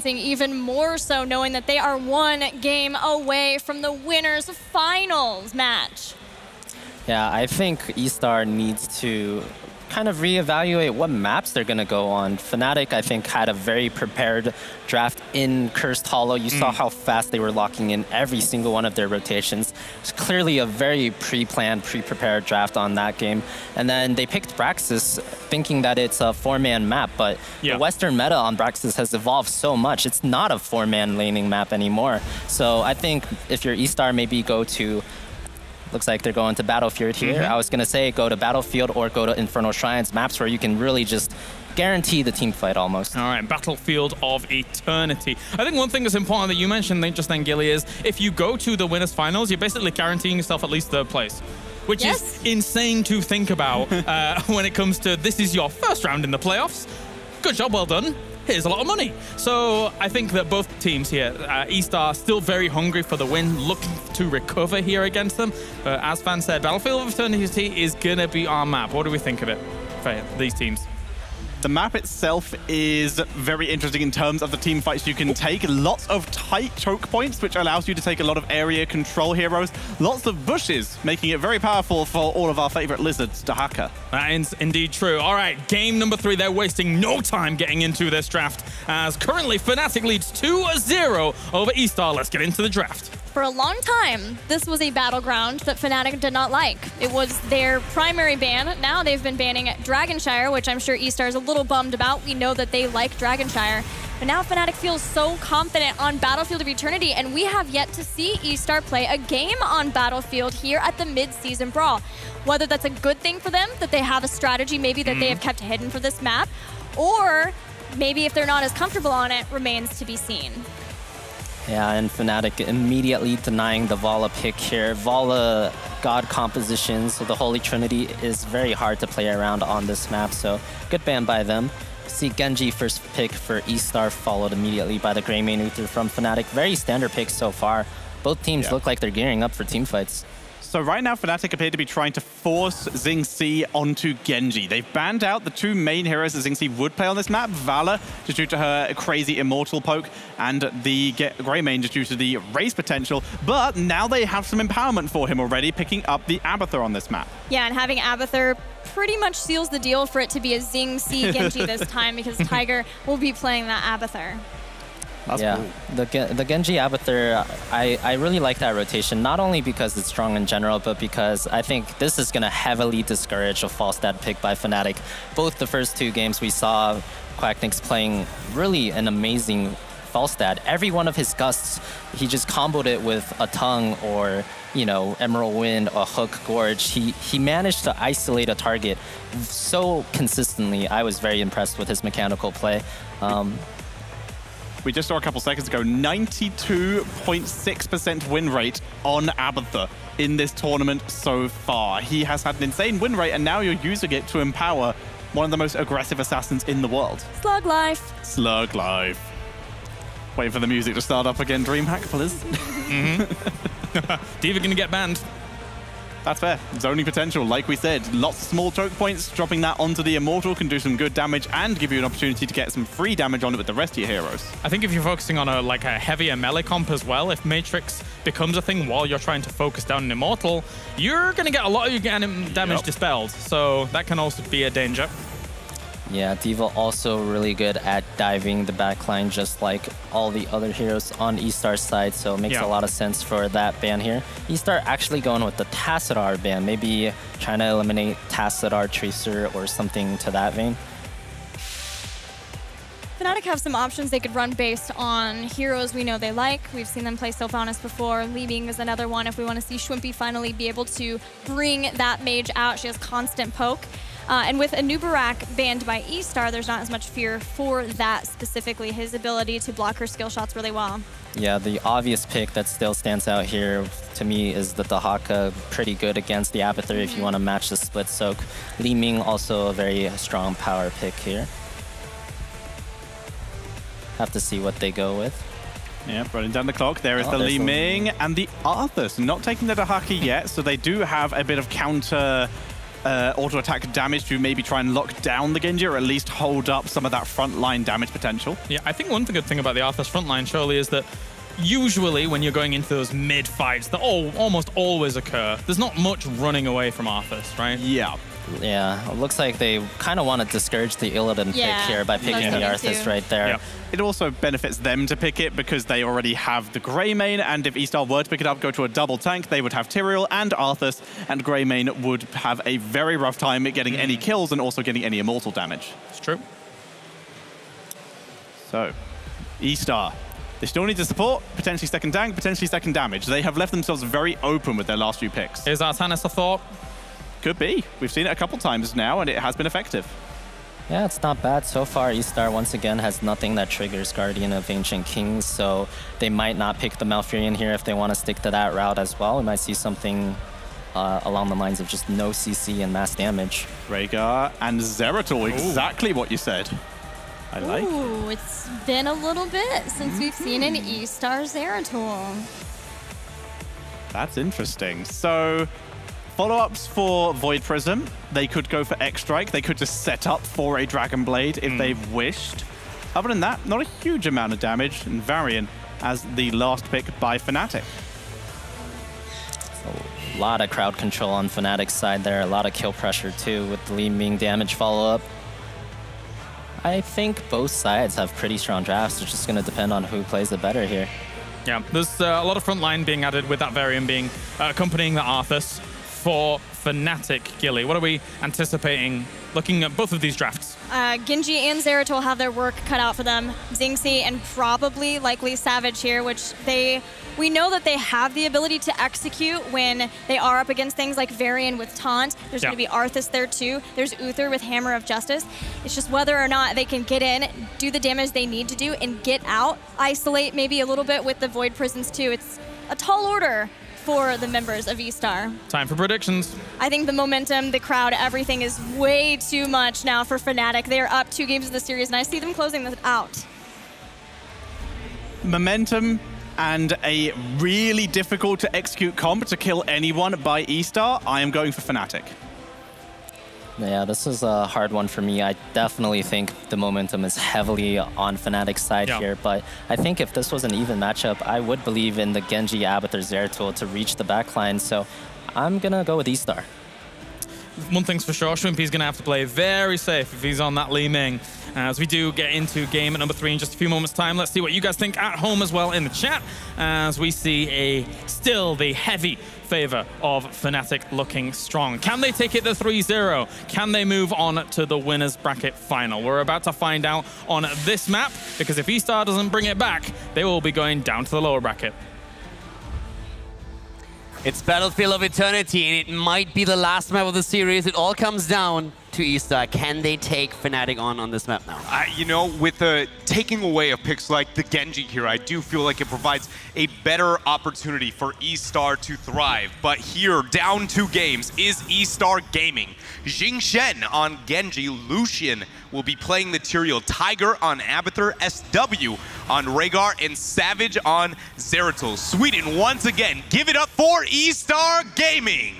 second-guessing even more so, knowing that they are one game away from the winners finals match. Yeah, I think eStar needs to kind of reevaluate what maps they're going to go on. Fnatic, I think, had a very prepared draft in Cursed Hollow. You saw how fast they were locking in every single one of their rotations. It's clearly a very pre-planned, pre-prepared draft on that game. And then they picked Braxis thinking that it's a four-man map, but the Western meta on Braxis has evolved so much. It's not a four-man laning map anymore. So I think if you're eStar, maybe go to looks like they're going to Battlefield here. I was going to say go to Battlefield or go to Infernal Shrines, maps where you can really just guarantee the team fight almost. All right, Battlefield of Eternity. I think one thing that's important that you mentioned just then, Gilly, is if you go to the winners finals, you're basically guaranteeing yourself at least third place, which is insane to think about when it comes to this is your first round in the playoffs. Good job, well done. Here's a lot of money. So I think that both teams here, eStar still very hungry for the win, looking to recover here against them. But as Fan said, Battlefield of Eternity is going to be our map. What do we think of it for these teams? The map itself is very interesting in terms of the team fights you can take. Lots of tight choke points, which allows you to take a lot of area control heroes. Lots of bushes, making it very powerful for all of our favorite lizards, Dahaka. That is indeed true. All right, game number 3. They're wasting no time getting into this draft, as currently Fnatic leads 2-0 over eStar. Let's get into the draft. For a long time, this was a battleground that Fnatic did not like. It was their primary ban. Now they've been banning Dragonshire, which I'm sure eStar is a little bummed about. We know that they like Dragonshire. But now Fnatic feels so confident on Battlefield of Eternity, and we have yet to see eStar play a game on Battlefield here at the Mid-Season Brawl. Whether that's a good thing for them, that they have a strategy maybe that they have kept hidden for this map, or maybe if they're not as comfortable on it, remains to be seen. Yeah, and Fnatic immediately denying the Valla pick here. Valla God composition, so the Holy Trinity is very hard to play around on this map, so good ban by them. See Genji first pick for eStar, followed immediately by the Grey Mane Uther from Fnatic. Very standard picks so far. Both teams look like they're gearing up for team fights. So right now, Fnatic appear to be trying to force Xingzi onto Genji. They've banned out the two main heroes that Xingzi would play on this map, Valla, just due to her crazy immortal poke, and the Greymane just due to the race potential. But now they have some empowerment for him already, picking up the Abathur on this map. Yeah, and having Abathur pretty much seals the deal for it to be a Xingzi Genji this time, because Tiger will be playing that Abathur. That's cool. The Genji Abathur, I really like that rotation, not only because it's strong in general, but because I think this is going to heavily discourage a false stat pick by Fnatic. Both the first two games we saw Quacknix playing really an amazing false stat. Every one of his gusts, he just comboed it with a tongue or, you know, Emerald Wind or Hook Gorge. He managed to isolate a target so consistently. I was very impressed with his mechanical play. We just saw a couple seconds ago, 92.6% win rate on Abathur in this tournament so far. He has had an insane win rate, and now you're using it to empower one of the most aggressive assassins in the world. Slug life. Slug life. Waiting for the music to start up again, DreamHack, please. D.Va gonna get banned. That's fair. Zoning potential, like we said. Lots of small choke points. Dropping that onto the Immortal can do some good damage and give you an opportunity to get some free damage on it with the rest of your heroes. I think if you're focusing on a heavier melee comp as well, if Matrix becomes a thing while you're trying to focus down an Immortal, you're going to get a lot of your damage dispelled. So that can also be a danger. Yeah, D.Va also really good at diving the backline, just like all the other heroes on eStar's side, so it makes a lot of sense for that ban here. eStar actually going with the Tassadar ban, maybe trying to eliminate Tassadar Tracer or something to that vein. Fnatic have some options they could run based on heroes we know they like. We've seen them play Sylvanas before. Li Ming is another one if we want to see Schwimpy finally be able to bring that mage out. She has constant poke. And with Anubarak banned by eStar, there's not as much fear for that specifically, his ability to block her skill shots really well. Yeah, the obvious pick that still stands out here to me is the Dahaka, pretty good against the Abathur if you want to match the split soak. Li Ming also a very strong power pick here. Have to see what they go with. Yeah, running down the clock. There is the Li Ming and the Arthur. So not taking the Dahaka yet, so they do have a bit of counter auto attack damage to maybe try and lock down the Genji, or at least hold up some of that frontline damage potential. Yeah, I think one good thing about the Arthas frontline surely is that usually when you're going into those mid fights that almost always occur, there's not much running away from Arthas, right? Yeah. Yeah, it looks like they kind of want to discourage the Illidan pick here by picking the Arthas right there. Yep. It also benefits them to pick it because they already have the Greymane, and if eStar were to pick it up, go to a double tank, they would have Tyrael and Arthas, and Greymane would have a very rough time at getting any kills and also getting any immortal damage. It's true. So, eStar. They still need to support, potentially second tank, potentially second damage. They have left themselves very open with their last few picks. Is Artanis a thought? Could be. We've seen it a couple times now, and it has been effective. Yeah, it's not bad. So far, eStar once again has nothing that triggers Guardian of Ancient Kings, so they might not pick the Malfurion here if they want to stick to that route as well. We might see something along the lines of just no CC and mass damage. Rhaegar and Zeratul, exactly what you said. I like. Ooh, it's been a little bit since we've seen an eStar Zeratul. That's interesting. So, follow-ups for Void Prism. They could go for X-Strike. They could just set up for a Dragon Blade if they wished. Other than that, not a huge amount of damage. And Varian as the last pick by Fnatic. A lot of crowd control on Fnatic's side there. A lot of kill pressure too with the Li Ming damage follow-up. I think both sides have pretty strong drafts. It's just going to depend on who plays it better here. Yeah, there's a lot of front line being added with that Varian being accompanying the Arthas for Fnatic. Gilly, what are we anticipating looking at both of these drafts? Genji and Zeratul have their work cut out for them. Xingzi and probably likely Savage here, which we know that they have the ability to execute when they are up against things like Varian with Taunt. There's going to be Arthas there too. There's Uther with Hammer of Justice. It's just whether or not they can get in, do the damage they need to do, and get out. Isolate maybe a little bit with the Void Prisons too. It's a tall order for the members of eStar. Time for predictions. I think the momentum, the crowd, everything is way too much now for Fnatic. They are up 2 games in the series, and I see them closing this out. Momentum and a really difficult to execute comp to kill anyone by eStar. I am going for Fnatic. Yeah, this is a hard one for me. I definitely think the momentum is heavily on Fnatic's side here, but I think if this was an even matchup, I would believe in the Genji, Abathur, Zeratul to reach the backline, so I'm gonna go with eStar. One thing's for sure, Shrimpy's going to have to play very safe if he's on that Li Ming. As we do get into game number 3 in just a few moments' time, let's see what you guys think at home as well in the chat, as we see still the heavy favor of Fnatic looking strong. Can they take it to 3-0? Can they move on to the winner's bracket final? We're about to find out on this map, because if eStar doesn't bring it back, they will be going down to the lower bracket. It's Battlefield of Eternity, and it might be the last map of the series. It all comes down to eStar. Can they take Fnatic on this map now? You know, with the taking away of picks like the Genji here, I do feel like it provides a better opportunity for eStar to thrive. But here, down 2 games, is eStar Gaming. Jing Shen on Genji, Lucian will be playing the Tyrael, Tiger on Abathur, SW on Rhaegar, and Savage on Zeratul. Sweden, once again, give it up for eStar Gaming.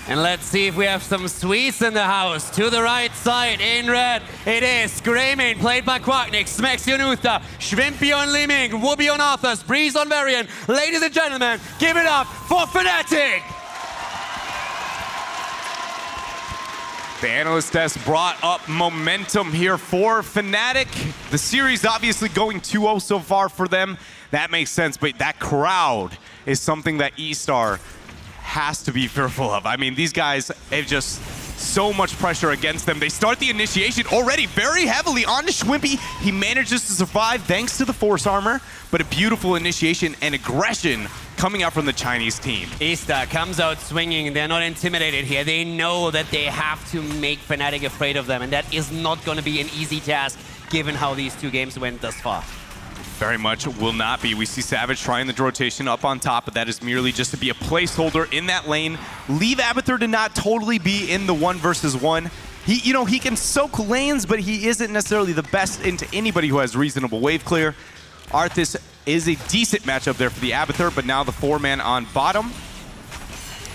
And let's see if we have some Swedes in the house. To the right side, in red, it is Greymane, played by Quacknick, Smexy on Uther, Shrimpy on Li Ming, Whoopi on Arthas, Breeze on Varian. Ladies and gentlemen, give it up for Fnatic! The analyst desk brought up momentum here for Fnatic. The series obviously going 2-0 so far for them. That makes sense, but that crowd is something that eStar has to be fearful of. I mean, these guys have just so much pressure against them. They start the initiation already very heavily onto Shwimpy. He manages to survive thanks to the Force Armor, but a beautiful initiation and aggression coming out from the Chinese team. eStar comes out swinging. They're not intimidated here. They know that they have to make Fnatic afraid of them, and that is not going to be an easy task given how these 2 games went thus far. Very much will not be. We see Savage trying the rotation up on top, but that is merely just to be a placeholder in that lane. Leave Abathur to not totally be in the 1 versus 1. He can soak lanes, but he isn't necessarily the best into anybody who has reasonable wave clear. Arthas is a decent matchup there for the Abathur, but now the 4-man on bottom.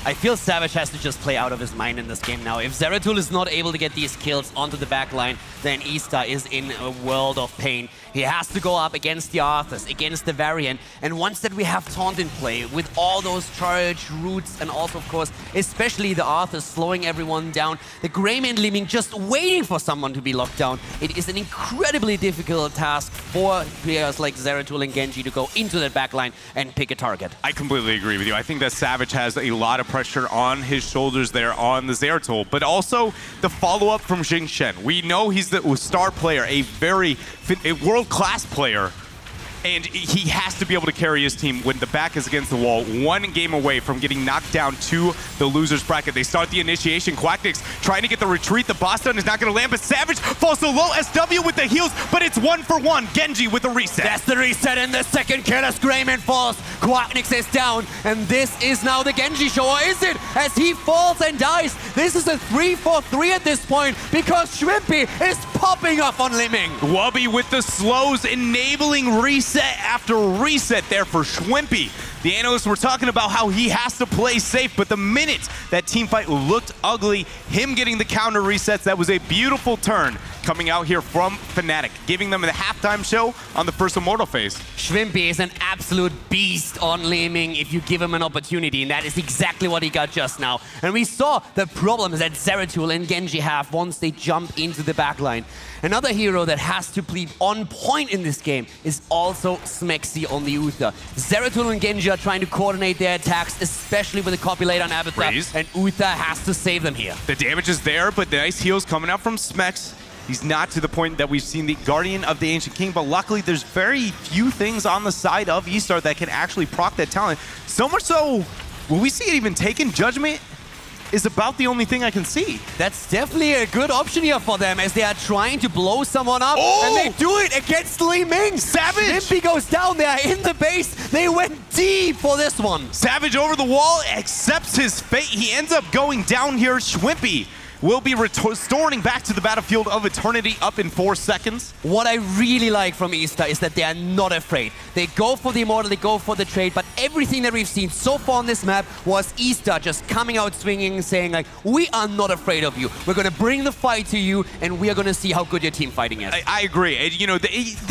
I feel Savage has to just play out of his mind in this game now. If Zeratul is not able to get these kills onto the back line, then eStar is in a world of pain. He has to go up against the Arthurs, against the Variant, and once that we have Taunt in play, with all those charge roots, and also, of course, especially the Arthurs slowing everyone down, the Greymane Liming just waiting for someone to be locked down, it is an incredibly difficult task for players like Zeratul and Genji to go into that backline and pick a target. I completely agree with you. I think that Savage has a lot of pressure on his shoulders there on the Zeratul, but also the follow-up from Jing Shen. We know he's the star player, a world-class player, and he has to be able to carry his team when the back is against the wall, one game away from getting knocked down to the loser's bracket. They start the initiation. Quacknix trying to get the retreat. The boss down is not going to land, but Savage falls so low. SW with the heals, but it's 1-for-1. Genji with the reset. That's the reset, and the second kill as Greymane falls. Quacknix is down, and this is now the Genji show, or is it? As he falls and dies. This is a 3-for-3 at this point, because Shrimpy is popping up on Liming. Wubby with the slows, enabling reset after reset there for Schwimpy. The analysts were talking about how he has to play safe, but the minute that teamfight looked ugly, him getting the counter resets, that was a beautiful turn coming out here from Fnatic, giving them the halftime show on the first Immortal phase. Schwimpy is an absolute beast on Liming if you give him an opportunity, and that is exactly what he got just now. And we saw the problems that Zeratul and Genji have once they jump into the backline. Another hero that has to be on point in this game is also Smexy on the Uther. Zeratul and Genji are trying to coordinate their attacks, especially with the copulate on Abathur, and Uther has to save them here. The damage is there, but the nice heals coming out from Smex. He's not to the point that we've seen the Guardian of the Ancient King, but luckily there's very few things on the side of eStar that can actually proc that talent. So much so, will we see it even taken? Judgment is about the only thing I can see. That's definitely a good option here for them, as they are trying to blow someone up, and they do it against Li Ming. Savage! Limpy goes down, they are in the base, they went deep for this one. Savage over the wall, accepts his fate. He ends up going down here. Schwimpy will be restoring back to the battlefield of eternity up in 4 seconds. What I really like from eStar is that they are not afraid. They go for the Immortal, they go for the trade, but everything that we've seen so far on this map was eStar just coming out swinging and saying like, we are not afraid of you. We're going to bring the fight to you, and we are going to see how good your team fighting is. I agree. You know, they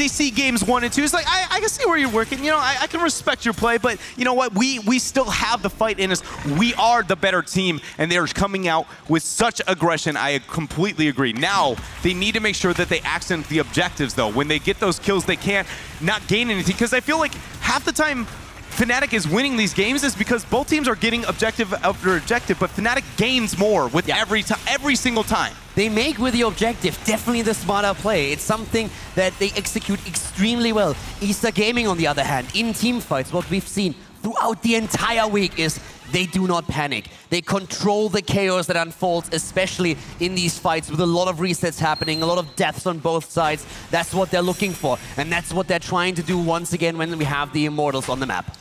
see games 1 and 2. It's like, I can see where you're working. You know, I can respect your play, but you know what? We still have the fight in us. We are the better team, and they're coming out with such aggression. I completely agree. Now, they need to make sure that they accent the objectives, though. When they get those kills, they can't not gain anything, because I feel like half the time Fnatic is winning these games is because both teams are getting objective after objective, but Fnatic gains more with every single time. They make with the objective definitely the smarter play. It's something that they execute extremely well. eStar Gaming, on the other hand, in teamfights, what we've seen throughout the entire week is they do not panic. They control the chaos that unfolds, especially in these fights with a lot of resets happening, a lot of deaths on both sides. That's what they're looking for, and that's what they're trying to do once again when we have the Immortals on the map.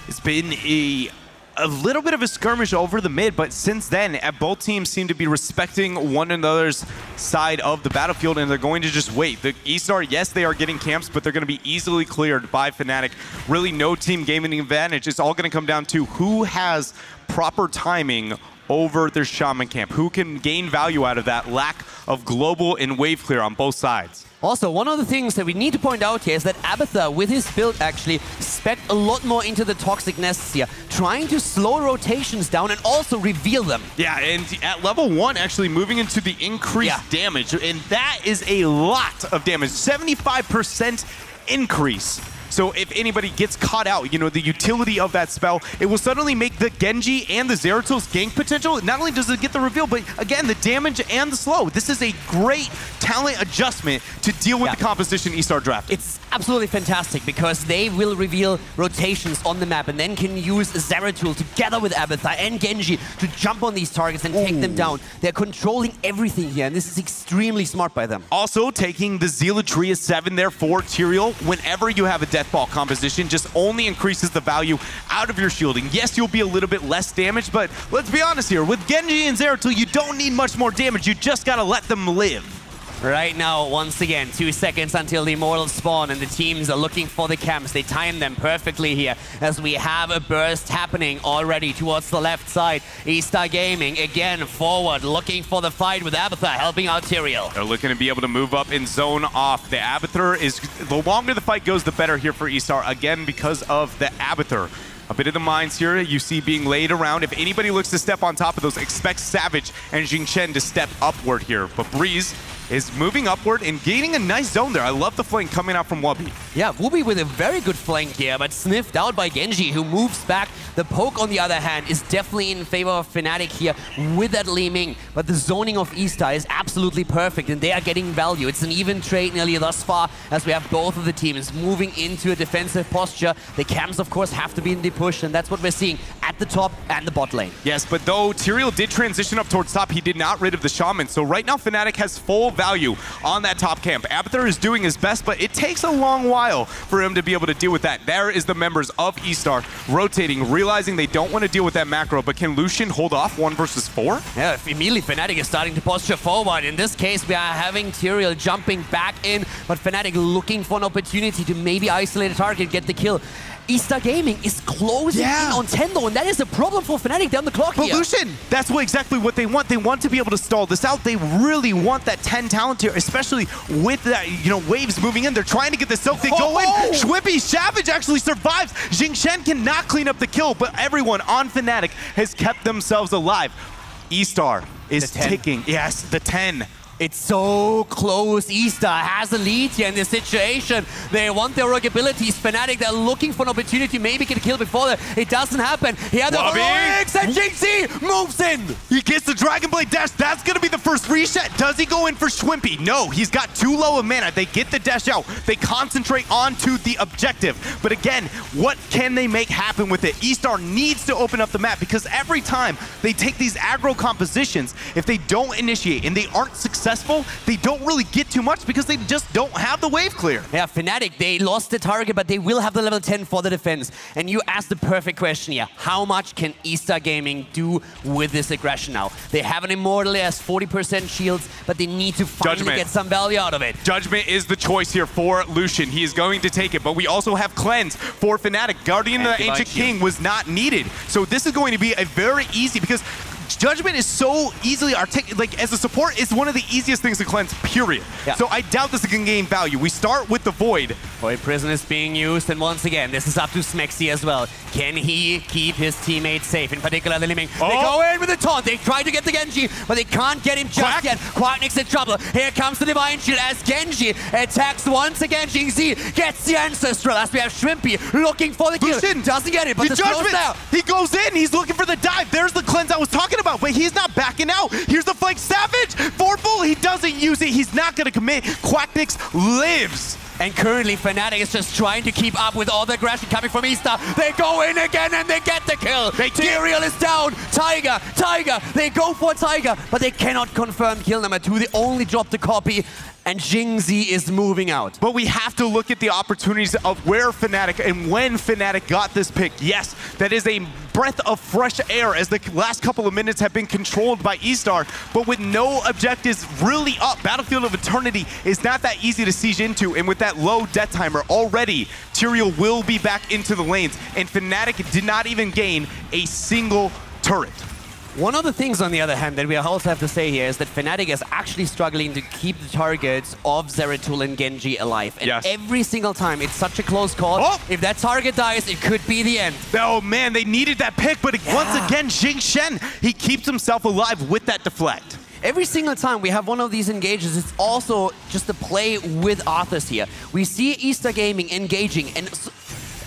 It's been a little bit of a skirmish over the mid, but since then, both teams seem to be respecting one another's side of the battlefield, and they're going to just wait. The eStar, yes, they are getting camps, but they're going to be easily cleared by Fnatic. Really no team gaining advantage. It's all going to come down to who has proper timing over their Shaman camp, who can gain value out of that lack of global and wave clear on both sides. Also, one of the things that we need to point out here is that Abathur, with his build, actually spec a lot more into the toxic nests here, trying to slow rotations down and also reveal them. Yeah, and at level 1, actually moving into the increased damage, and that is a lot of damage, 75% increase. So if anybody gets caught out, you know, the utility of that spell, it will suddenly make the Genji and the Zeratul's gank potential. Not only does it get the reveal, but again, the damage and the slow. This is a great talent adjustment to deal with the composition eStar draft. It's absolutely fantastic because they will reveal rotations on the map and then can use Zeratul together with Abathur and Genji to jump on these targets and take them down. They're controlling everything here, and this is extremely smart by them. Also, taking the Zealotria 7 there for Tyrael, whenever you have a Deathball composition, just only increases the value out of your shielding. Yes, you'll be a little bit less damaged, but let's be honest here. With Genji and Zeratul, you don't need much more damage. You just gotta let them live. Right now, once again, 2 seconds until the Immortals spawn, and the teams are looking for the camps. They time them perfectly here as we have a burst happening already towards the left side. eStar Gaming, again, forward, looking for the fight with Abathur, helping out Tyrael. They're looking to be able to move up and zone off. The Abathur is, the longer the fight goes, the better here for eStar, again, because of the Abathur. A bit of the mines here you see being laid around. If anybody looks to step on top of those, expect Savage and Jingchen to step upward here. But Breeze is moving upward and gaining a nice zone there. I love the flank coming out from Wubby. Yeah, Wubby with a very good flank here, but sniffed out by Genji, who moves back. The poke, on the other hand, is definitely in favor of Fnatic here with that Li Ming. But the zoning of eStar is absolutely perfect, and they are getting value. It's an even trade nearly thus far, as we have both of the teams moving into a defensive posture. The camps, of course, have to be in the push, and that's what we're seeing at the top and the bot lane. Yes, but though Tyrael did transition up towards top, he did not rid of the Shaman. So right now, Fnatic has full value on that top camp. Abathur is doing his best, but it takes a long while for him to be able to deal with that. There is the members of eStar rotating, realizing they don't want to deal with that macro, but can Lucian hold off 1 versus 4? Yeah, immediately Fnatic is starting to posture forward. In this case, we are having Tyrael jumping back in, but Fnatic looking for an opportunity to maybe isolate a target, get the kill. eStar Gaming is closing in on Tendo, and that is a problem for Fnatic down the clock here. But Lucian, that's exactly what they want. They want to be able to stall this out. They really want that 10 talent here, especially with that, waves moving in. They're trying to get the soak. They go in. Schwippy Savage actually survives. Jingchen cannot clean up the kill, but everyone on Fnatic has kept themselves alive. eStar is ticking. Yes, the 10. It's so close. eStar has a lead here in this situation. They want their rogue abilities. Fnatic, they're looking for an opportunity to maybe get a kill before that. It doesn't happen. Here the heroics, and JC moves in. He gets the Dragon Blade dash. That's going to be the first reset. Does he go in for Schwimpy? No, he's got too low of mana. They get the dash out. They concentrate onto the objective. But again, what can they make happen with it? eStar needs to open up the map, because every time they take these aggro compositions, if they don't initiate and they aren't successful, they don't really get too much because they just don't have the wave clear. Yeah, Fnatic, they lost the target, but they will have the level 10 for the defense. And you asked the perfect question here. How much can eStar Gaming do with this aggression now? They have an Immortal, that has 40% shields, but they need to finally get some value out of it. Judgment is the choice here for Lucian. He is going to take it, but we also have Cleanse for Fnatic. Guardian of the Ancient King was not needed. So this is going to be a very easy, because Judgment is so easily like as a support, it's one of the easiest things to cleanse, period. Yeah. So I doubt this can gain value. We start with the Void. Void Prison is being used, and once again, this is up to Smexy as well. Can he keep his teammates safe, in particular the Li Ming? They go in with the taunt. They try to get the Genji, but they can't get him just yet. Quacknick's in trouble. Here comes the Divine Shield as Genji attacks once again. Jingzi gets the Ancestral as we have Shrimpy looking for the kill. Lucian doesn't get it, but the Judgment down. He goes in. He's looking for the dive. There's the cleanse I was talking about, but he's not backing out. Here's the flank. Savage! Fortful, he doesn't use it. He's not going to commit. Quacknick's lives. And currently, Fnatic is just trying to keep up with all the aggression coming from eStar. They go in again and they get the kill. Tyrael is down. Tiger, they go for Tiger, but they cannot confirm kill number 2. They only drop the copy, and Jingzi is moving out. But we have to look at the opportunities of where Fnatic and when Fnatic got this pick. Yes, that is a breath of fresh air, as the last couple of minutes have been controlled by eStar, but with no objectives really up. Battlefield of Eternity is not that easy to siege into, and with that low death timer already, Tyrael will be back into the lanes, and Fnatic did not even gain a single turret. One of the things, on the other hand, that we also have to say here is that Fnatic is actually struggling to keep the targets of Zeratul and Genji alive. And every single time, it's such a close call. If that target dies, it could be the end. Oh man, they needed that pick, but once again, Jingchen, he keeps himself alive with that deflect. Every single time we have one of these engages, it's also just a play with Arthas here. We see eStar Gaming engaging, and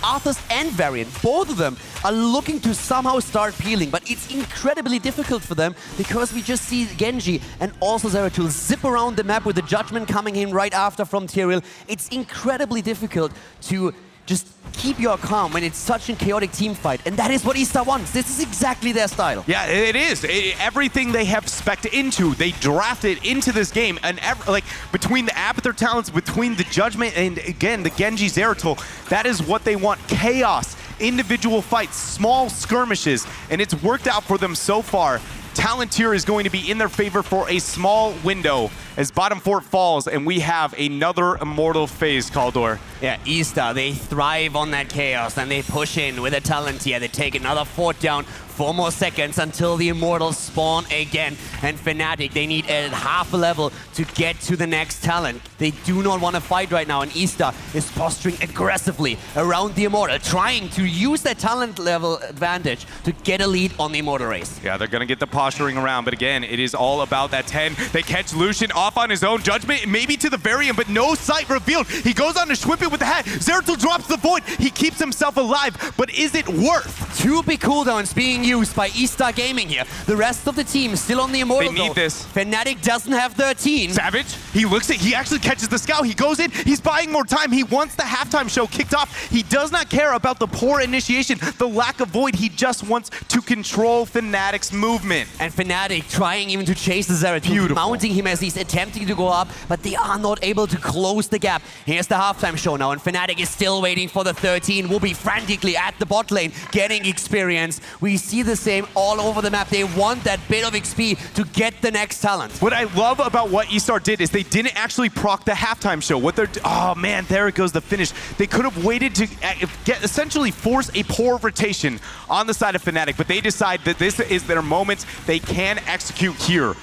Arthas and Varian, both of them, are looking to somehow start peeling, but it's incredibly difficult for them because we just see Genji and also Zeratul zip around the map with the Judgment coming in right after from Tyrael. It's incredibly difficult to just keep your calm when it's such a chaotic team fight, and that is what eStar wants. This is exactly their style. Yeah, it is. Everything they have spec'd into, they drafted into this game, and like between the Abathur talents, between the Judgment, and again the Genji Zeratul, that is what they want. Chaos, individual fights, small skirmishes, and it's worked out for them so far. talent tier is going to be in their favor for a small window as bottom fort falls, and we have another Immortal phase, Kaldor. Yeah, eStar, they thrive on that chaos, and they push in with a talent here. They take another fort down, 4 more seconds until the Immortals spawn again. And Fnatic, they need a half a level to get to the next talent. They do not want to fight right now, and eStar is posturing aggressively around the Immortal, trying to use that talent level advantage to get a lead on the Immortal race. Yeah, they're going to get the posturing around, but again, it is all about that 10. They catch Lucian off on his own. Judgment maybe to the very end, but no sight revealed. He goes on to Schwimp it with the hat. Zeratul drops the Void. He keeps himself alive, but is it worth? 2 big cooldowns being used by eStar Gaming here. The rest of the team still on the Immortal. They need this. Fnatic doesn't have 13. Savage, he looks at, he actually catches the scout. He goes in, he's buying more time. He wants the halftime show kicked off. He does not care about the poor initiation, the lack of Void. He just wants to control Fnatic's movement. And Fnatic trying even to chase the Zeratul, mounting him as he's attempting to go up, but they are not able to close the gap. Here's the halftime show now, and Fnatic is still waiting for the 13. Will be frantically at the bot lane, getting experience. We see the same all over the map. They want that bit of XP to get the next talent. What I love about what eStar did is they didn't actually proc the halftime show. What they're, oh man, there it goes, the finish. They could have waited to essentially force a poor rotation on the side of Fnatic, but they decide that this is their moment. They can execute here.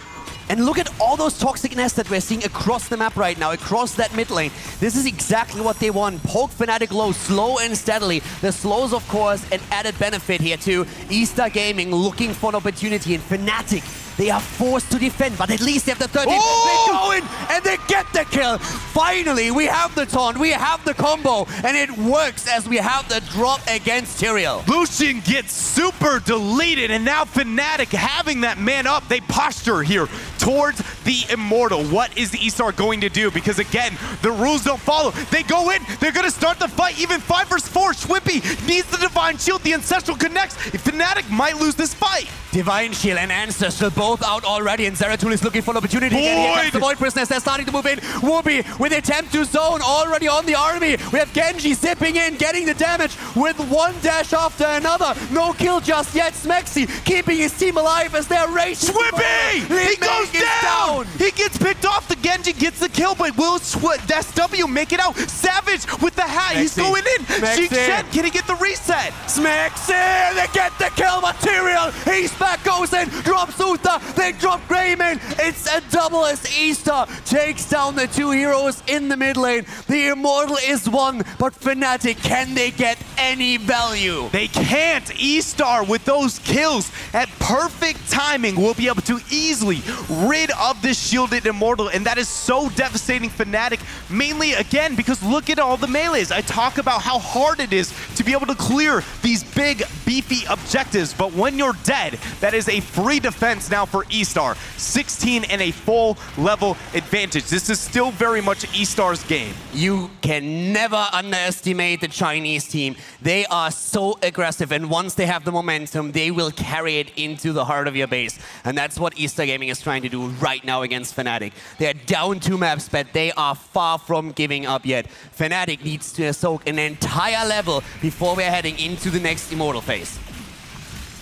And look at all those toxic nests that we're seeing across the map right now, across that mid lane. This is exactly what they want. Poke Fnatic low, slow and steadily. The slows, of course, an added benefit here too. eStar Gaming looking for an opportunity, and Fnatic, they are forced to defend, but at least they have the 13. Oh! They go in and they get the kill. Finally, we have the taunt, we have the combo, and it works as we have the drop against Tyrael. Lucian gets super deleted, and now Fnatic having that man up. They posture here towards the Immortal. What is the eStar going to do? Because again, the rules don't follow. They go in, they're going to start the fight, even 5 versus 4. Schwimpy needs the Divine Shield, the Ancestral connects. Fnatic might lose this fight. Divine Shield and Ancestral both out already, and Zeratul is looking for an opportunity. Again, here comes the Void Prisoners, they're starting to move in. Wooby with attempt to zone already on the army. We have Genji zipping in, getting the damage with one dash after another. No kill just yet. Smexy keeping his team alive as they're racing. Schwimpy! He goes down! He gets picked off. The Genji gets the kill, but will SW make it out? Savage with the hat. He's going in. Shen, can he get the reset? Smexy! They get the kill. Material. He's back, goes in, drops Uther, they drop Greyman. It's a double as eStar takes down the 2 heroes in the mid lane. The Immortal is won, but Fnatic, can they get any value? They can't. eStar with those kills at perfect timing will be able to easily rid of this shielded Immortal, and that is so devastating Fnatic, mainly again because look at all the melees. I talk about how hard it is to be able to clear these big beefy objectives, but when you're dead, that is a free defense now for eStar. 16 and a full level advantage. This is still very much eStar's game. You can never underestimate the Chinese team. They are so aggressive, and once they have the momentum, they will carry it into the heart of your base. And that's what eStar Gaming is trying to do right now against Fnatic. They're down 2 maps, but they are far from giving up yet. Fnatic needs to soak an entire level before we're heading into the next Immortal phase.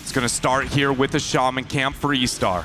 It's going to start here with the Shaman camp for eStar.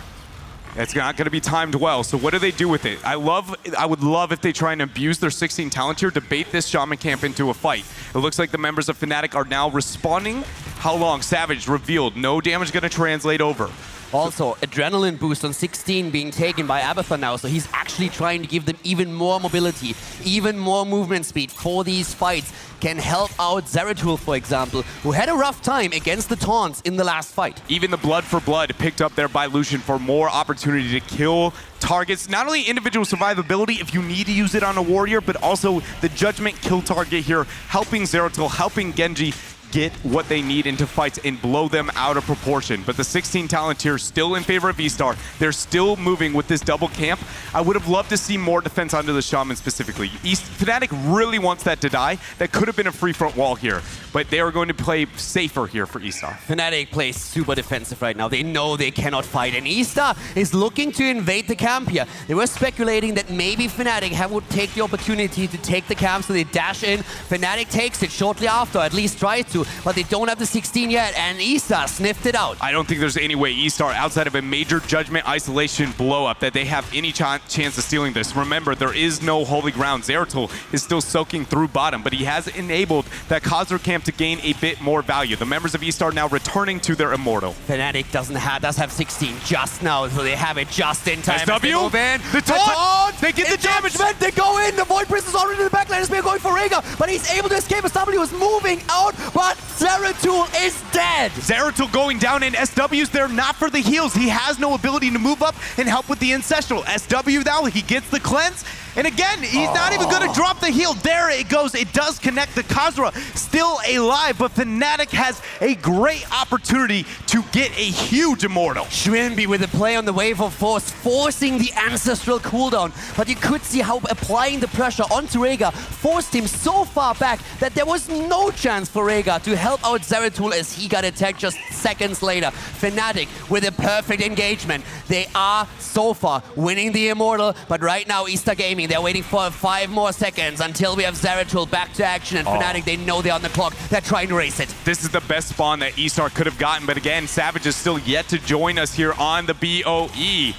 It's not going to be timed well, so what do they do with it? I would love if they try and abuse their 16 talent here to bait this Shaman camp into a fight. It looks like the members of Fnatic are now responding. How long? Savage revealed. No damage going to translate over. Also, adrenaline boost on 16 being taken by Abathur now, so he's actually trying to give them even more mobility, even more movement speed for these fights. Can help out Zeratul, for example, who had a rough time against the taunts in the last fight. Even the blood for blood picked up there by Lucian for more opportunity to kill targets. Not only individual survivability if you need to use it on a warrior, but also the judgment kill target here, helping Zeratul, helping Genji get what they need into fights and blow them out of proportion. But the 16 talent tier still in favor of eStar. They're still moving with this double camp. I would have loved to see more defense onto the Shaman specifically. Fnatic really wants that to die. That could have been a free front wall here, but they are going to play safer here for eStar. Fnatic plays super defensive right now. They know they cannot fight, and eStar is looking to invade the camp here. They were speculating that maybe Fnatic would take the opportunity to take the camp, so they dash in. Fnatic takes it shortly after, at least tries to. to, but they don't have the 16 yet, and eStar sniffed it out. I don't think there's any way eStar, outside of a major judgment isolation blow-up, that they have any chance of stealing this. Remember, there is no holy ground. Zeratul is still soaking through bottom, but he has enabled that Khazra camp to gain a bit more value. The members of eStar now returning to their Immortal. Fnatic does have 16 just now, so they have it just in time. SW, the taunt! They get the damage! They go in, the Void Priest is already in the backline, it's going for Rhaegar, but he's able to escape. SW is moving out, but Zeratul is dead. Zeratul going down, and SW's there not for the heals. He has no ability to move up and help with the Ancestral. SW now, he gets the cleanse, and again, he's not even going to drop the heal. There it goes. It does connect. The Khazra still alive, but Fnatic has a great opportunity to get a huge Immortal. Shrimby with a play on the Wave of Force, forcing the Ancestral cooldown. But you could see how applying the pressure onto Rhaegar forced him so far back that there was no chance for Rhaegar to help out Zeratul as he got attacked just seconds later. Fnatic with a perfect engagement. They are so far winning the Immortal, but right now eStar Gaming, they're waiting for 5 more seconds until we have Zeratul back to action, and Fnatic, they know they're on the clock. They're trying to race it. This is the best spawn that eStar could have gotten, but again, Savage is still yet to join us here on the BOE.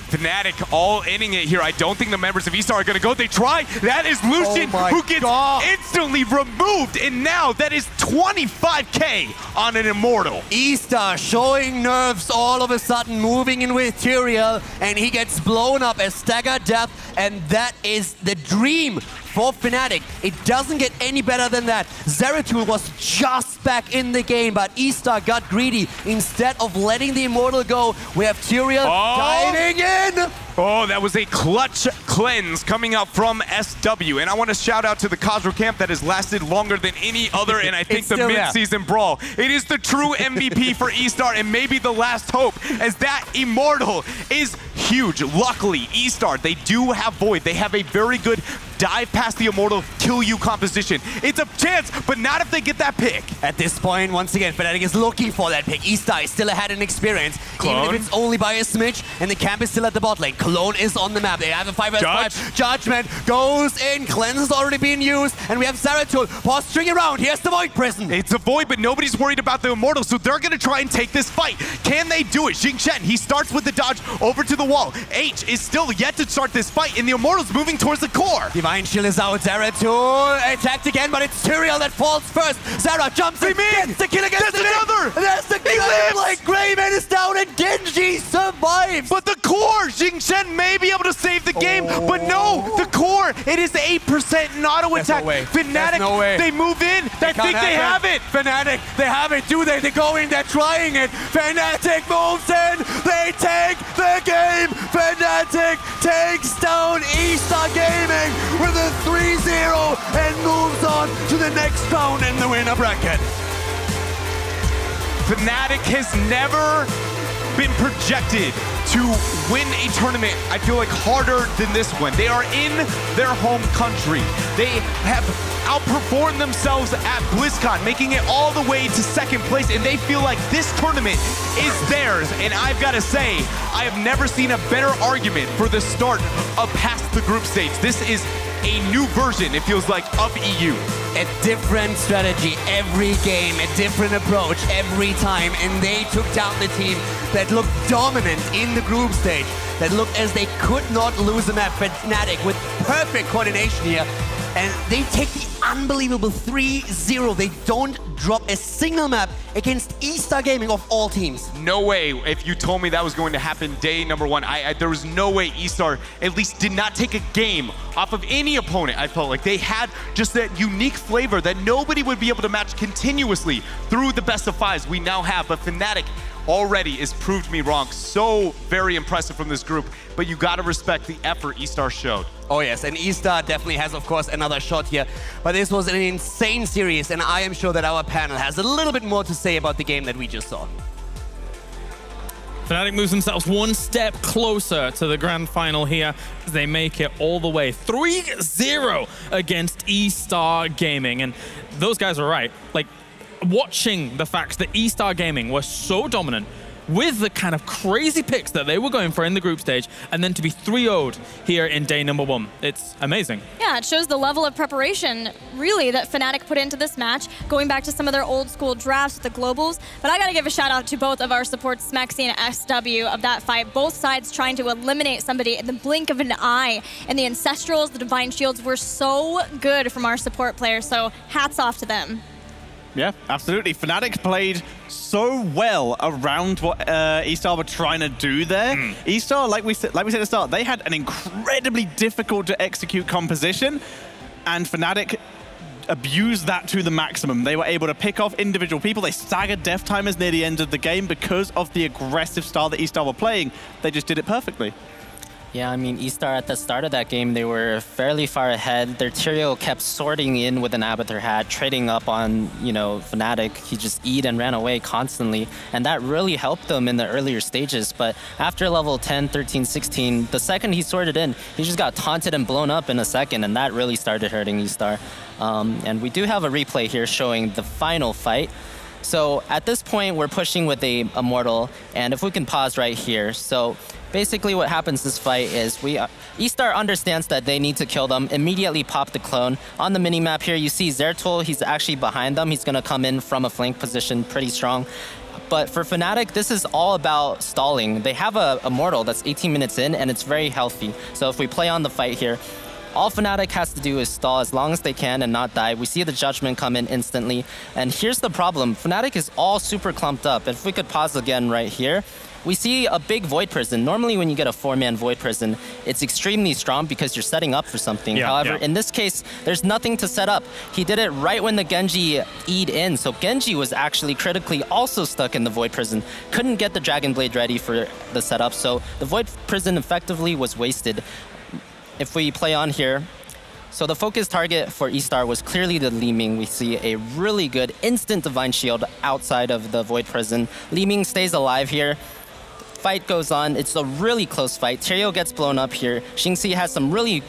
Fnatic all inning it here. I don't think the members of eStar are going to go. They try. That is Lucian, who gets instantly removed, and now that is 25k on an Immortal. eStar showing nerves all of a sudden, moving in with Tyrael, and he gets blown up as staggered death, and that is the dream for Fnatic. It doesn't get any better than that. Zeratul was just back in the game, but eStar got greedy. Instead of letting the Immortal go, we have Tyrael diving in. Oh, that was a clutch cleanse coming out from SW. And I want to shout out to the Khazra camp that has lasted longer than any other, and I think the mid-season brawl. It is the true MVP for eStar, and maybe the last hope, as that Immortal is huge. Luckily, eStar, they do have Void. They have a very good dive past the Immortal, kill you composition. It's a chance, but not if they get that pick. At this point, once again, Fnatic is looking for that pick. eStar is still ahead in experience, even if it's only by a smidge, and the camp is still at the bot lane. Cologne is on the map. They have a 5v5. Judgment goes in. Cleanse has already been used, and we have Zeratul posturing around. Here's the Void Prison. It's a Void, but nobody's worried about the Immortal, so they're going to try and take this fight. Can they do it? Xingchen, he starts with the dodge over to the wall. H is still yet to start this fight, and the Immortal's moving towards the core. Divine Shield is out. Zeratul attacked again, but it's Tyrael that falls first. Zera jumps in, gets the kill against the another. There's the kill. Like Greyman is down, and Genji survives. But the core, Xingchen may be able to save the game, but no, the core, it is 8% in auto attack. No way. Fnatic, they move in. They think they have it. Fnatic, they have it, do they? They go in, they're trying it. Fnatic moves in. They take the game. Fnatic takes down eStar Gaming with a 3-0 and moves on to the next round in the winner bracket. Fnatic has never been projected to win a tournament, I feel like, harder than this one. They are in their home country. They have outperformed themselves at BlizzCon, making it all the way to second place, and they feel like this tournament is theirs. And I've got to say, I have never seen a better argument for the start of past the group stage. This is a new version, it feels like, of EU. A different strategy every game, a different approach every time, and they took down the team that looked dominant in the group stage, that looked as they could not lose a map. Fnatic with perfect coordination here, and they take the unbelievable 3-0. They don't drop a single map against eStar Gaming of all teams. No way. If you told me that was going to happen day number one, there was no way eStar at least did not take a game off of any opponent. I felt like they had just that unique flavor that nobody would be able to match continuously through the best of fives we now have. But Fnatic already has proved me wrong. So very impressive from this group, but you got to respect the effort eStar showed. Oh yes, and eStar definitely has, of course, another shot here. But this was an insane series, and I am sure that our panel has a little bit more to say about the game that we just saw. Fnatic moves themselves one step closer to the grand final here as they make it all the way 3-0 against eStar Gaming. And those guys are right. Like, watching the fact that eStar Gaming were so dominant with the kind of crazy picks that they were going for in the group stage, and then to be 3-0'd here in day number 1. It's amazing. Yeah, it shows the level of preparation, really, that Fnatic put into this match, going back to some of their old school drafts with the globals. But I got to give a shout out to both of our supports, Smexy and SW, of that fight. Both sides trying to eliminate somebody in the blink of an eye. And the Ancestrals, the Divine Shields were so good from our support players, so hats off to them. Yeah, absolutely. Fnatic played so well around what eStar were trying to do there. eStar, like we said at the start, they had an incredibly difficult to execute composition, and Fnatic abused that to the maximum. They were able to pick off individual people. They staggered death timers near the end of the game because of the aggressive style that eStar were playing. They just did it perfectly. Yeah, I mean, eStar at the start of that game, they were fairly far ahead. Their Tyrael kept sorting in with an Abathur hat, trading up on, you know, Fnatic. He just eat and ran away constantly, and that really helped them in the earlier stages. But after level 10, 13, 16, the second he sorted in, he just got taunted and blown up in a second, and that really started hurting eStar. And we do have a replay here showing the final fight. So at this point, we're pushing with a Immortal, and if we can pause right here. So basically what happens this fight is eStar understands that they need to kill them, immediately pop the clone. On the minimap here, you see Zeratul, he's actually behind them. He's gonna come in from a flank position pretty strong. But for Fnatic, this is all about stalling. They have a Immortal that's 18 minutes in, and it's very healthy. So if we play on the fight here, all Fnatic has to do is stall as long as they can and not die. We see the Judgment come in instantly. And here's the problem. Fnatic is all super clumped up. If we could pause again right here, we see a big Void Prison. Normally when you get a 4-man Void Prison, it's extremely strong because you're setting up for something. However, in this case, there's nothing to set up. He did it right when the Genji E'd in. So Genji was actually critically also stuck in the Void Prison. Couldn't get the Dragon Blade ready for the setup. So the Void Prison effectively was wasted. If we play on here, so the focus target for eStar was clearly the Li Ming. We see a really good instant Divine Shield outside of the Void Prison. Li Ming stays alive here. Fight goes on. It's a really close fight. Tyrael gets blown up here. Xingxi has some really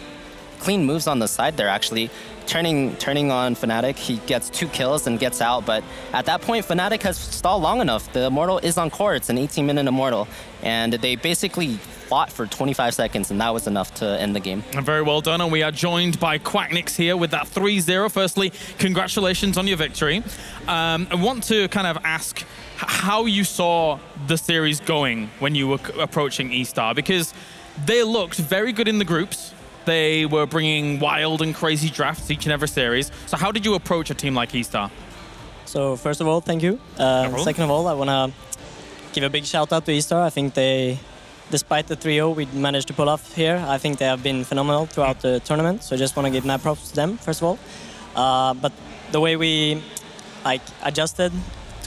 clean moves on the side there, actually. Turning on Fnatic, he gets 2 kills and gets out, but at that point, Fnatic has stalled long enough. The Immortal is on core. It's an 18-minute Immortal, and they basically fought for 25 seconds, and that was enough to end the game. Very well done, and we are joined by Quacknix here with that 3-0. Firstly, congratulations on your victory. I want to kind of ask how you saw the series going when you were approaching eStar, because they looked very good in the groups. They were bringing wild and crazy drafts each and every series. So how did you approach a team like eStar? So first of all, thank you. Second of all, I want to give a big shout out to eStar. I think they, despite the 3-0 we managed to pull off here, I think they have been phenomenal throughout the tournament. So I just want to give mad props to them, first of all. But the way we adjusted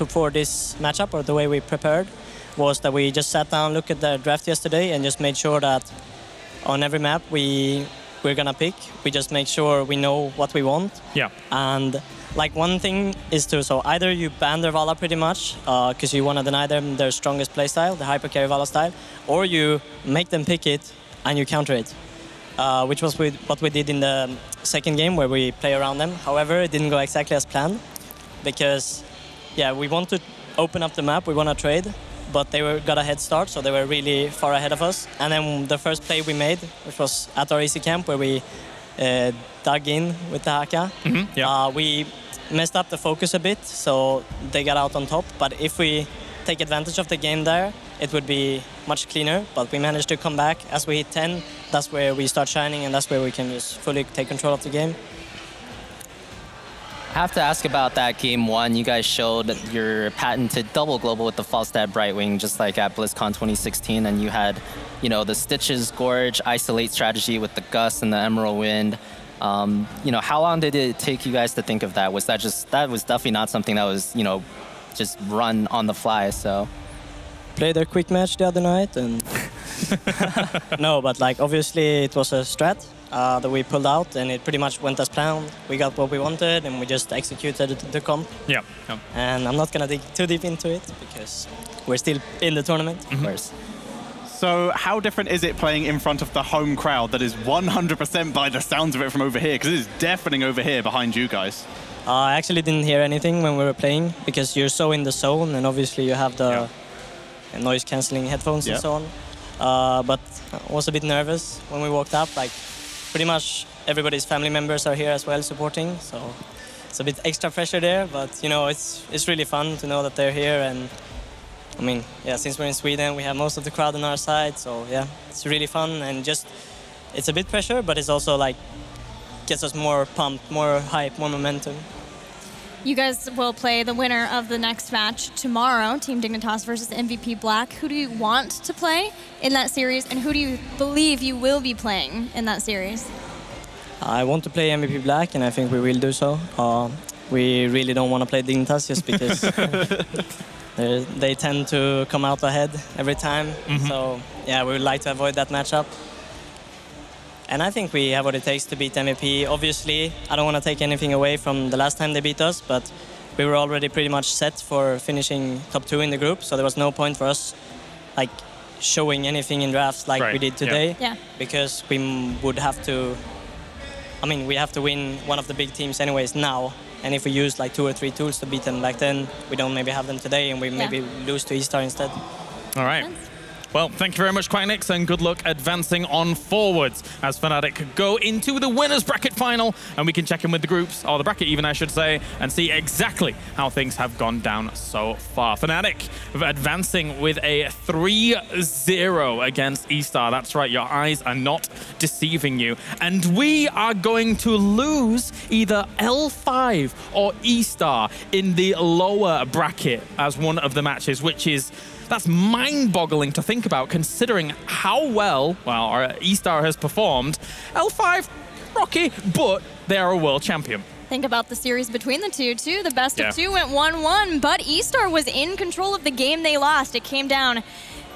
for this matchup, or the way we prepared, was that we just sat down, looked at the draft yesterday, and just made sure that on every map we're gonna pick, we just make sure we know what we want. Yeah. And like one thing is to, so either you ban their Vala pretty much, because you want to deny them their strongest playstyle, the hyper carry Vala style, or you make them pick it and you counter it, which was what we did in the second game where we play around them. However, it didn't go exactly as planned, because yeah, we want to open up the map, we want to trade, but they got a head start, so they were really far ahead of us. And then the first play we made, which was at our easy camp, where we dug in with the Haka, we messed up the focus a bit, so they got out on top. But if we take advantage of the game there, it would be much cleaner. But we managed to come back. As we hit 10, that's where we start shining, and that's where we can just fully take control of the game. I have to ask about that game 1. You guys showed your patented double global with the Falstad Brightwing, just like at BlizzCon 2016, and you had, you know, the Stitches Gorge isolate strategy with the Gust and the Emerald Wind. You know, how long did it take you guys to think of that? Was that was definitely not something that was, you know, just run on the fly, so. Played a quick match the other night, and no, but like obviously it was a strat that we pulled out, and it pretty much went as planned. We got what we wanted, and we just executed the comp. Yeah. And I'm not gonna dig too deep into it because we're still in the tournament, of course. So how different is it playing in front of the home crowd that is 100% by the sounds of it from over here? Because it is deafening over here behind you guys. I actually didn't hear anything when we were playing because you're so in the zone, and obviously you have the noise cancelling headphones and so on. But I was a bit nervous when we walked up. Like, pretty much everybody's family members are here as well supporting, so it's a bit extra pressure there. But you know, it's really fun to know that they're here. And I mean, yeah, since we're in Sweden, we have most of the crowd on our side, so yeah, it's really fun. And just, it's a bit pressure, but it's also like gets us more pumped, more hype, more momentum. You guys will play the winner of the next match tomorrow, Team Dignitas versus MVP Black. Who do you want to play in that series, and who do you believe you will be playing in that series? I want to play MVP Black, and I think we will do so. We really don't want to play Dignitas just because they tend to come out ahead every time. So yeah, we would like to avoid that matchup. And I think we have what it takes to beat MVP. Obviously, I don't want to take anything away from the last time they beat us, but we were already pretty much set for finishing top 2 in the group, so there was no point for us like showing anything in drafts like we did today. Yeah. Because we would have to, I mean, we have to win one of the big teams anyways now. And if we use like 2 or 3 tools to beat them back then, we don't maybe have them today, and we maybe lose to eStar instead. All right. Well, thank you very much, Quacknix, and good luck advancing on forwards as Fnatic go into the winners bracket final, and we can check in with the groups, or the bracket even, I should say, and see exactly how things have gone down so far. Fnatic advancing with a 3-0 against eStar. That's right, your eyes are not deceiving you. And we are going to lose either L5 or eStar in the lower bracket as one of the matches, which is... that's mind-boggling to think about, considering how well, our eStar has performed. L5, rocky, but they are a world champion. Think about the series between the two, too. The best of 2 went 1-1, but eStar was in control of the game they lost. It came down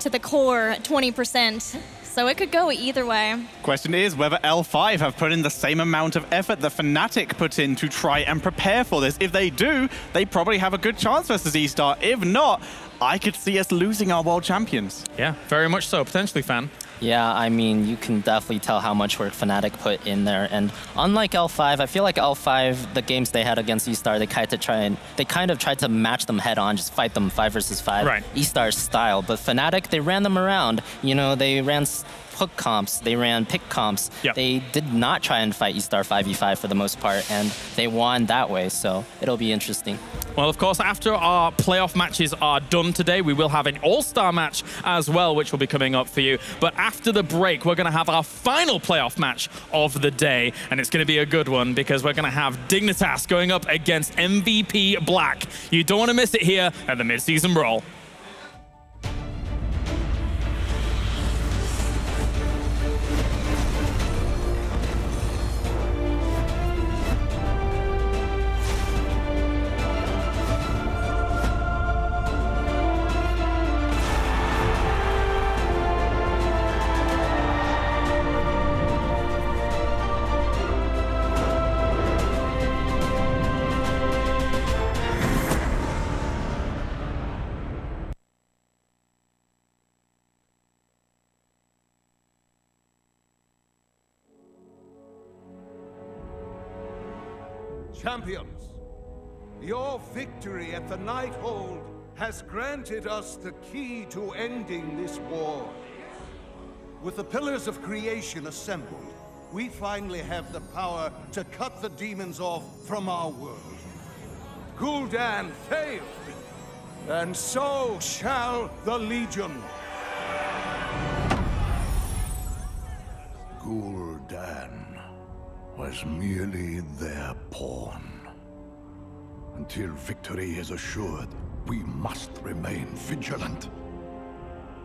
to the core 20%. So it could go either way. Question is whether L5 have put in the same amount of effort that Fnatic put in to try and prepare for this. If they do, they probably have a good chance versus eStar. If not, I could see us losing our world champions. Yeah, very much so, potentially, Fan. Yeah, I mean, you can definitely tell how much work Fnatic put in there. And unlike L5, I feel like L5, the games they had against eStar, they kind of tried to match them head on, just fight them 5 versus 5. Right. eStar's style. But Fnatic, they ran them around. You know, they ran hook comps, they ran pick comps. They did not try and fight eStar 5v5 for the most part, and they won that way, so it'll be interesting. Well, of course, after our playoff matches are done today, we will have an all-star match as well, which will be coming up for you. But after the break, we're going to have our final playoff match of the day, and it's going to be a good one because we're going to have Dignitas going up against MVP Black. You don't want to miss it here at the Mid-Season Brawl. Champions, your victory at the Night Hold has granted us the key to ending this war. With the pillars of creation assembled, we finally have the power to cut the demons off from our world. Gul'dan failed, and so shall the Legion. Gul'dan was merely their pawn. Until victory is assured, we must remain vigilant.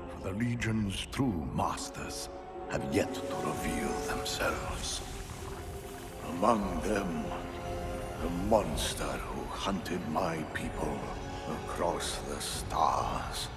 For the Legion's true masters have yet to reveal themselves. Among them, the monster who hunted my people across the stars.